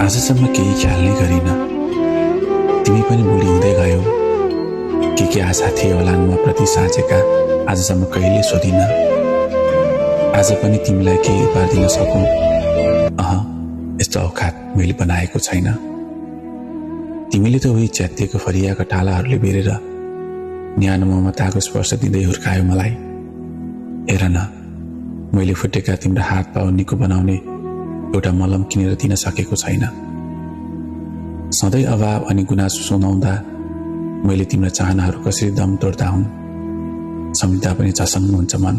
आजसम्म केही ख्याल नै गरिन। तिमी पनि बुढी हुँदै गयौ। के आशा थिए होलान् म प्रति साँचेका, आजसम्म कहिले सोधिन। आज पनि तिमीलाई केही उपहार दिन सकौँ, यस्तो औकात मैले बनाएको छैन। तिमीले त उही च्यातिएको फरियाका टालाहरूले बेरेर न्यानो ममताको स्पर्श दिँदै हुर्कायो मलाई। हेर न, मैले फुटेका तिम्रो हात पाउ निको बनाउने एउटा मलम किनेर दिन सकेको छैन। सधैँ अभाव अनि गुनासो सुनाउँदा मैले तिम्रो चाहनाहरू कसरी दम तोड्दा हुन्, सम्झिँदा पनि झसङ्ग हुन्छ मन।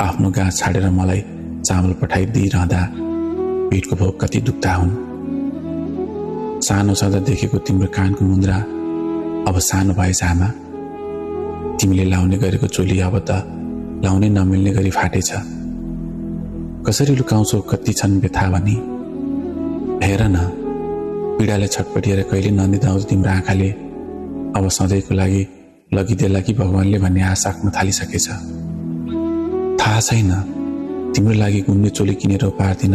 आफ्नो गाँस छाडेर मलाई चामल पठाइदिइरहँदा पेटको भोक कति दुख्दा हुन्। सानो छँदा देखेको तिम्रो कानको मुन्द्रा अब सानो भएछ आमा। तिमीले लाउने गरेको चोली अब त लाउनै नमिल्ने गरी फाटेछ। कसरी लुकाउँछौ कति छन् व्यथा भनी। हेर न, पीडाले छटपटिएर कहिले ननिदाउँछ तिम्रो आँखाले अब सधैँको लागि लगिदेला कि भगवानले भन्ने आश राख्न थालिसकेछ। थाहा छैन, तिम्रो लागि गुन्ने चोली किनेर उपहार दिन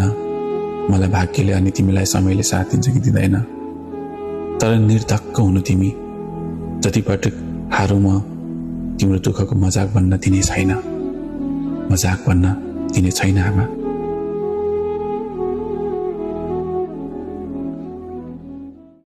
मलाई भाग्यले अनि तिमीलाई समयले साथ दिन्छ कि दिँदैन। तर निर्धक्क हुनु तिमी। जतिपटक हारौँ म तिम्रो दुःखको मजाक बन्न दिने छैन, मजाक बन्न दिने छैन आमा।